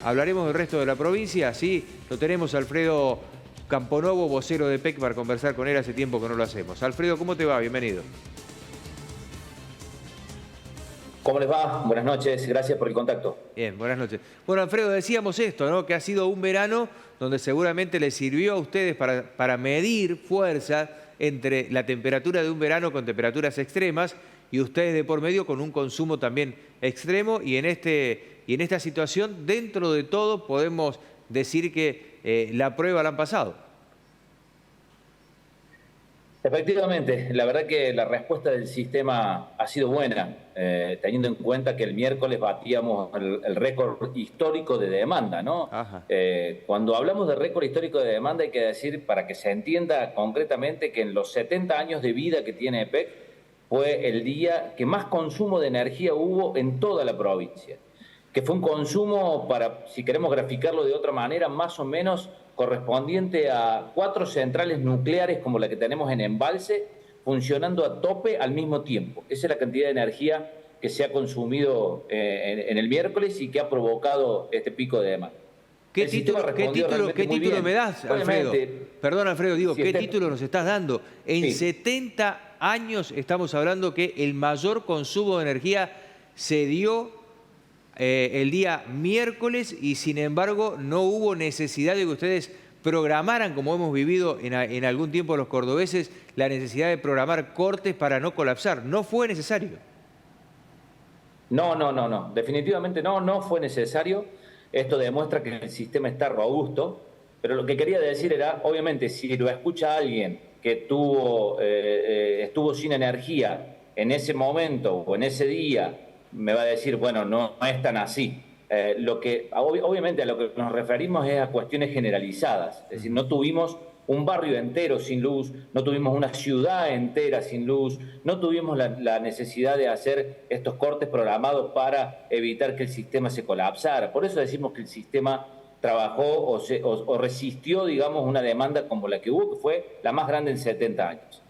Hablaremos del resto de la provincia, sí, lo tenemos a Alfredo Camponovo, vocero de EPEC, para conversar con él. Hace tiempo que no lo hacemos. Alfredo, ¿cómo te va? Bienvenido. ¿Cómo les va? Buenas noches, gracias por el contacto. Bien, buenas noches. Bueno, Alfredo, decíamos esto, ¿no? Que ha sido un verano donde seguramente les sirvió a ustedes para medir fuerza entre la temperatura de un verano con temperaturas extremas y ustedes de por medio con un consumo también extremo. Y en esta situación, dentro de todo, podemos decir que la prueba la han pasado. Efectivamente, la verdad que la respuesta del sistema ha sido buena, teniendo en cuenta que el miércoles batíamos el récord histórico de demanda, ¿no? Ajá. Cuando hablamos de récord histórico de demanda hay que decir, para que se entienda concretamente, que en los 70 años de vida que tiene EPEC fue el día que más consumo de energía hubo en toda la provincia, que fue un consumo, para, si queremos graficarlo de otra manera, más o menos correspondiente a 4 centrales nucleares como la que tenemos en Embalse, funcionando a tope al mismo tiempo. Esa es la cantidad de energía que se ha consumido en el miércoles y que ha provocado este pico de demanda. ¿Qué título me das, Alfredo? Perdón, Alfredo, digo, ¿qué título nos estás dando? En 70 años estamos hablando que el mayor consumo de energía se dio el día miércoles y sin embargo no hubo necesidad de que ustedes programaran, como hemos vivido en algún tiempo los cordobeses, la necesidad de programar cortes para no colapsar. ¿No fue necesario? No. Definitivamente no fue necesario. Esto demuestra que el sistema está robusto, pero lo que quería decir era, obviamente, si lo escucha alguien que estuvo sin energía en ese momento o en ese día, me va a decir, bueno, no es tan así. Obviamente a lo que nos referimos es a cuestiones generalizadas. Es decir, no tuvimos un barrio entero sin luz, no tuvimos una ciudad entera sin luz, no tuvimos la necesidad de hacer estos cortes programados para evitar que el sistema se colapsara. Por eso decimos que el sistema trabajó o resistió, digamos, una demanda como la que hubo, que fue la más grande en 70 años.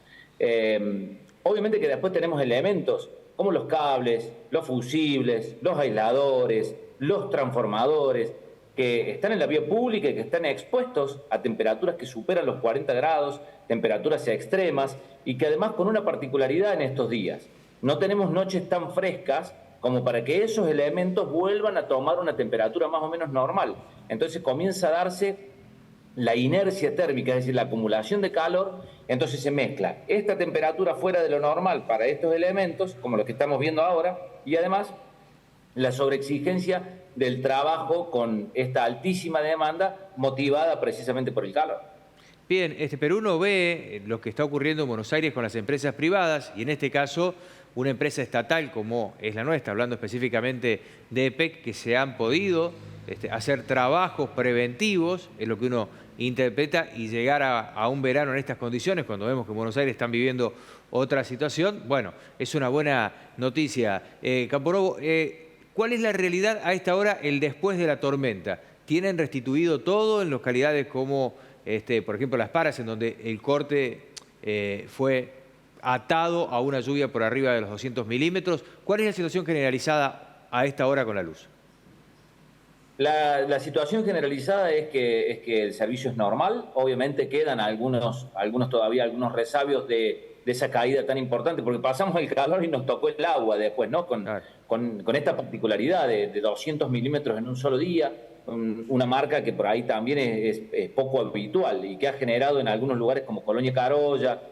Obviamente que después tenemos elementos como los cables, los fusibles, los aisladores, los transformadores, que están en la vía pública y que están expuestos a temperaturas que superan los 40 grados, temperaturas extremas, y que además con una particularidad en estos días. No tenemos noches tan frescas como para que esos elementos vuelvan a tomar una temperatura más o menos normal. Entonces comienza a darse la inercia térmica, es decir, la acumulación de calor. Entonces se mezcla esta temperatura fuera de lo normal para estos elementos, como los que estamos viendo ahora, y además la sobreexigencia del trabajo con esta altísima demanda motivada precisamente por el calor. Bien, pero uno ve lo que está ocurriendo en Buenos Aires con las empresas privadas y en este caso una empresa estatal como es la nuestra, hablando específicamente de EPEC, que se han podido hacer trabajos preventivos, es lo que uno interpreta, y llegar a un verano en estas condiciones, cuando vemos que en Buenos Aires están viviendo otra situación. Bueno, es una buena noticia. Camponovo, ¿cuál es la realidad a esta hora, el después de la tormenta? ¿Tienen restituido todo en localidades como, por ejemplo, Las Paras, en donde el corte fue atado a una lluvia por arriba de los 200 milímetros? ¿Cuál es la situación generalizada a esta hora con la luz? La situación generalizada es que el servicio es normal. Obviamente quedan algunos resabios de esa caída tan importante, porque pasamos el calor y nos tocó el agua después, ¿no? Con esta particularidad de 200 milímetros en un solo día, una marca que por ahí también es poco habitual y que ha generado en algunos lugares como Colonia Carolla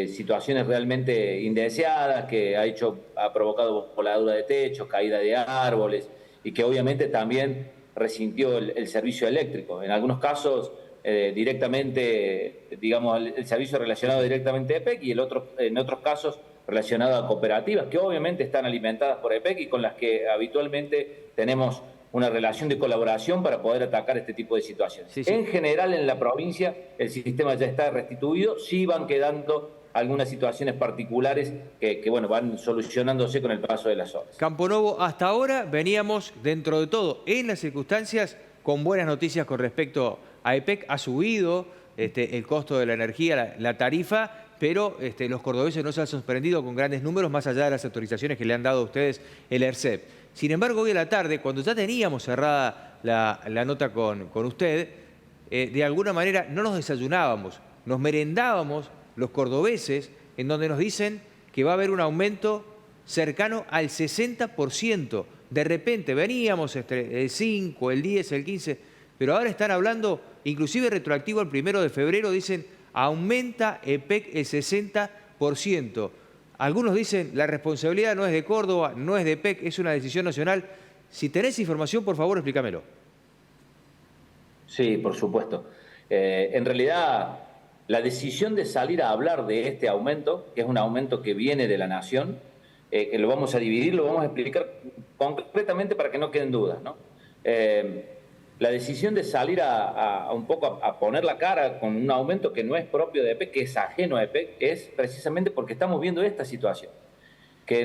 situaciones realmente indeseadas, que ha provocado voladura de techos, caída de árboles, y que obviamente también resintió el servicio eléctrico. En algunos casos directamente, digamos, el servicio relacionado directamente a EPEC, y en otros casos relacionado a cooperativas que obviamente están alimentadas por EPEC y con las que habitualmente tenemos una relación de colaboración para poder atacar este tipo de situaciones. Sí. En general, en la provincia, el sistema ya está restituido. Sí van quedando algunas situaciones particulares que bueno, van solucionándose con el paso de las horas. Camponovo, hasta ahora veníamos, dentro de todo, en las circunstancias, con buenas noticias con respecto a EPEC. Ha subido el costo de la energía, la tarifa, pero los cordobeses no se han sorprendido con grandes números, más allá de las autorizaciones que le han dado a ustedes el ERCEP. Sin embargo, hoy a la tarde, cuando ya teníamos cerrada la nota con usted, de alguna manera no nos desayunábamos, nos merendábamos los cordobeses, en donde nos dicen que va a haber un aumento cercano al 60%. De repente veníamos entre el 5, el 10, el 15, pero ahora están hablando, inclusive retroactivo al 1 de febrero, dicen aumenta EPEC el 60%. Algunos dicen la responsabilidad no es de Córdoba, no es de EPEC, es una decisión nacional. Si tenés información, por favor, explícamelo. Sí, por supuesto. En realidad, la decisión de salir a hablar de este aumento, que es un aumento que viene de la Nación, que lo vamos a dividir, lo vamos a explicar concretamente para que no queden dudas, ¿no? La decisión de salir un poco a poner la cara con un aumento que no es propio de EPEC, que es ajeno a EPEC, es precisamente porque estamos viendo esta situación, que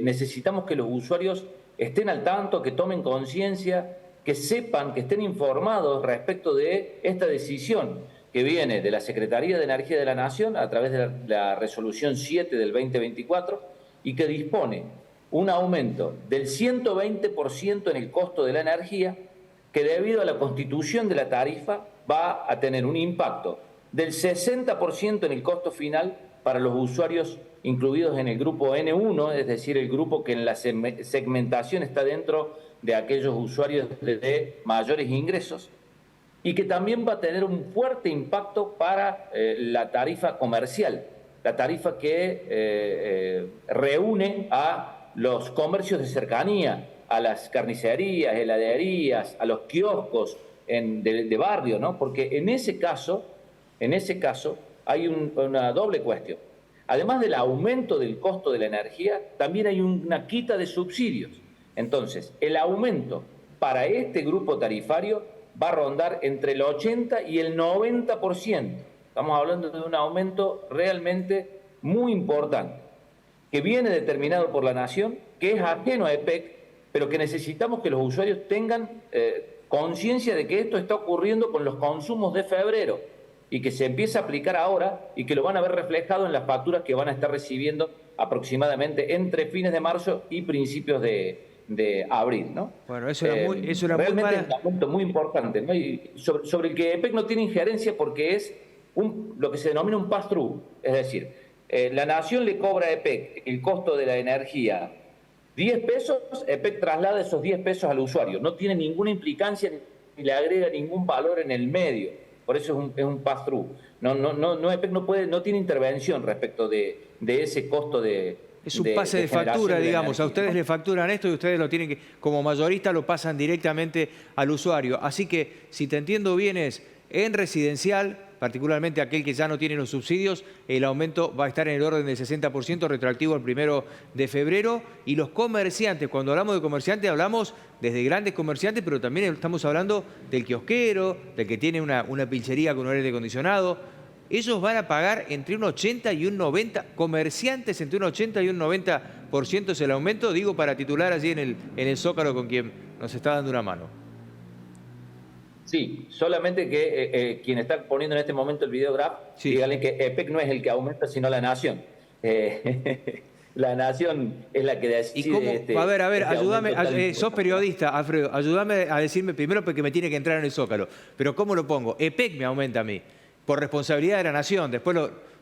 necesitamos que los usuarios estén al tanto, que tomen conciencia, que sepan, que estén informados respecto de esta decisión que viene de la Secretaría de Energía de la Nación a través de la Resolución 7 del 2024 y que dispone un aumento del 120% en el costo de la energía que debido a la constitución de la tarifa va a tener un impacto del 60% en el costo final para los usuarios incluidos en el grupo N1, es decir, el grupo que en la segmentación está dentro de aquellos usuarios de mayores ingresos, y que también va a tener un fuerte impacto para la tarifa comercial, la tarifa que reúne a los comercios de cercanía, a las carnicerías, heladerías, a los kioscos de barrio, ¿no? Porque en ese caso hay una doble cuestión. Además del aumento del costo de la energía, también hay una quita de subsidios. Entonces, el aumento para este grupo tarifario va a rondar entre el 80 y el 90%. Estamos hablando de un aumento realmente muy importante, que viene determinado por la Nación, que es ajeno a EPEC, pero que necesitamos que los usuarios tengan conciencia de que esto está ocurriendo con los consumos de febrero y que se empieza a aplicar ahora y que lo van a ver reflejado en las facturas que van a estar recibiendo aproximadamente entre fines de marzo y principios de abril, ¿no? Bueno, eso era realmente muy es un punto muy importante, ¿no? Y sobre el que EPEC no tiene injerencia porque es lo que se denomina un pass-through, es decir, la Nación le cobra a EPEC el costo de la energía 10 pesos, EPEC traslada esos 10 pesos al usuario, no tiene ninguna implicancia ni le agrega ningún valor en el medio. Por eso es un pass-through. EPEC no tiene intervención respecto de ese costo de... Es un pase de factura, digamos. A ustedes le facturan esto y ustedes lo tienen que, como mayorista, lo pasan directamente al usuario. Así que, si te entiendo bien, es en residencial, particularmente aquel que ya no tiene los subsidios, el aumento va a estar en el orden del 60% retroactivo al 1 de febrero. Y los comerciantes, cuando hablamos de comerciantes, hablamos desde grandes comerciantes, pero también estamos hablando del kiosquero, del que tiene una pizzería con un aire acondicionado. Ellos van a pagar entre un 80 y un 90, comerciantes entre un 80 y un 90% es el aumento, digo para titular allí en el Zócalo con quien nos está dando una mano. Sí, solamente que quien está poniendo en este momento el videograph, sí, díganle que EPEC no es el que aumenta, sino la Nación. La Nación es la que decide. ¿Y cómo? A ver, ayúdame, sos periodista, Alfredo, ayúdame a decirme primero porque me tiene que entrar en el Zócalo, pero ¿cómo lo pongo? EPEC me aumenta a mí, por responsabilidad de la Nación, después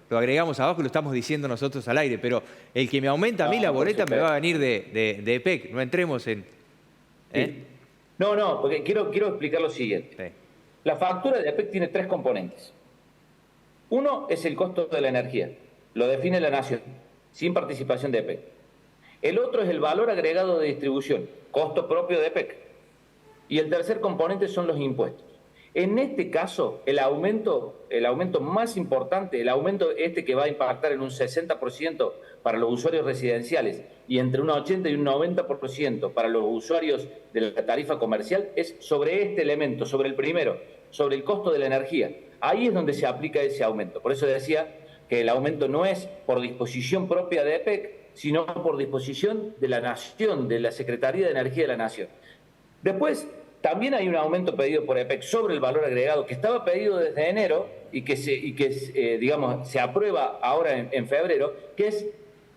lo agregamos abajo y lo estamos diciendo nosotros al aire, pero el que me aumenta a mí la boleta me va a venir de EPEC, no entremos en... Sí. No, porque quiero explicar lo siguiente. Sí. La factura de EPEC tiene 3 componentes. Uno es el costo de la energía, lo define la Nación, sin participación de EPEC. El otro es el valor agregado de distribución, costo propio de EPEC. Y el tercer componente son los impuestos. En este caso, el aumento más importante, el aumento que va a impactar en un 60% para los usuarios residenciales y entre un 80 y un 90% para los usuarios de la tarifa comercial, es sobre este elemento, sobre el primero, sobre el costo de la energía. Ahí es donde se aplica ese aumento. Por eso decía que el aumento no es por disposición propia de EPEC, sino por disposición de la Nación, de la Secretaría de Energía de la Nación. Después, también hay un aumento pedido por EPEC sobre el valor agregado que estaba pedido desde enero y que se aprueba ahora en febrero, que es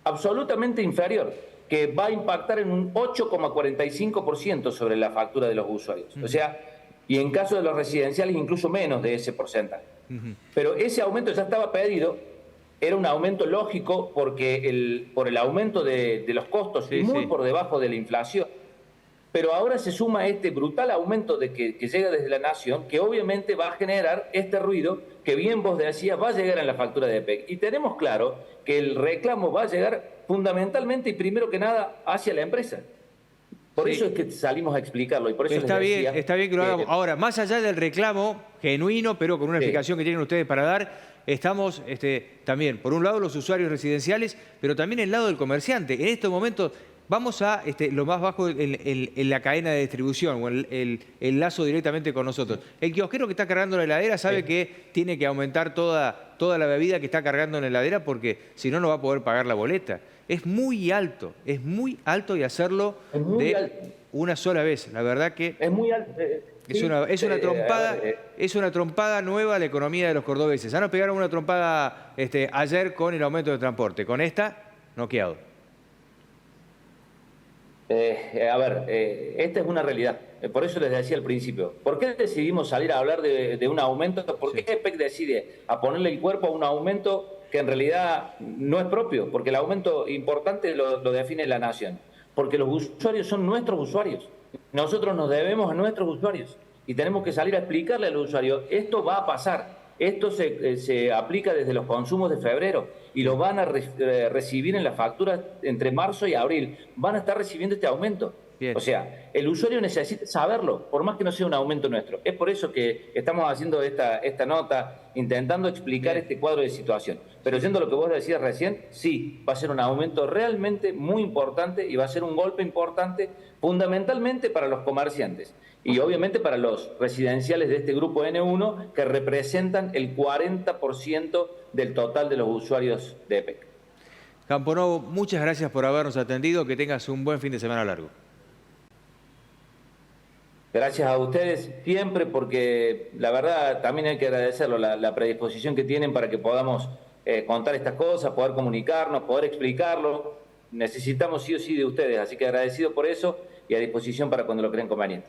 absolutamente inferior. que va a impactar en un 8,45% sobre la factura de los usuarios. O sea, y en caso de los residenciales incluso menos de ese porcentaje. Pero ese aumento ya estaba pedido, era un aumento lógico porque por el aumento de los costos y muy por debajo de la inflación. Pero ahora se suma este brutal aumento que llega desde la Nación, que obviamente va a generar este ruido que bien vos decías va a llegar en la factura de EPEC. Y tenemos claro que el reclamo va a llegar fundamentalmente y primero que nada hacia la empresa. Por eso es que salimos a explicarlo y por eso está bien que lo hagamos. Ahora, más allá del reclamo genuino, pero con una explicación que tienen ustedes para dar, estamos también, por un lado, los usuarios residenciales, pero también el lado del comerciante. En estos momentos vamos a lo más bajo en la cadena de distribución o el lazo directamente con nosotros. El kiosquero que está cargando la heladera sabe que tiene que aumentar toda la bebida que está cargando en la heladera porque si no, no va a poder pagar la boleta. Es muy alto y hacerlo una sola vez. La verdad que es muy alto. Es una trompada nueva a la economía de los cordobeses. Ya nos pegaron una trompada ayer con el aumento de transporte. Con esta, noqueado. Esta es una realidad. Por eso les decía al principio. ¿Por qué decidimos salir a hablar de un aumento? ¿Por qué EPEC decide a ponerle el cuerpo a un aumento que en realidad no es propio? Porque el aumento importante lo define la Nación. Porque los usuarios son nuestros usuarios. Nosotros nos debemos a nuestros usuarios. Y tenemos que salir a explicarle al usuario, esto va a pasar. Esto se aplica desde los consumos de febrero y lo van a recibir en la factura entre marzo y abril. Van a estar recibiendo este aumento. Bien. O sea, el usuario necesita saberlo, por más que no sea un aumento nuestro. Es por eso que estamos haciendo esta nota, intentando explicar este cuadro de situación. Pero yendo a lo que vos decías recién, sí, va a ser un aumento realmente muy importante y va a ser un golpe importante fundamentalmente para los comerciantes y obviamente para los residenciales de este grupo N1 que representan el 40% del total de los usuarios de EPEC. Camponovo, muchas gracias por habernos atendido. Que tengas un buen fin de semana largo. Gracias a ustedes siempre, porque la verdad también hay que agradecerlo, la predisposición que tienen para que podamos contar estas cosas, poder comunicarnos, poder explicarlo. Necesitamos sí o sí de ustedes, así que agradecido por eso y a disposición para cuando lo creen conveniente.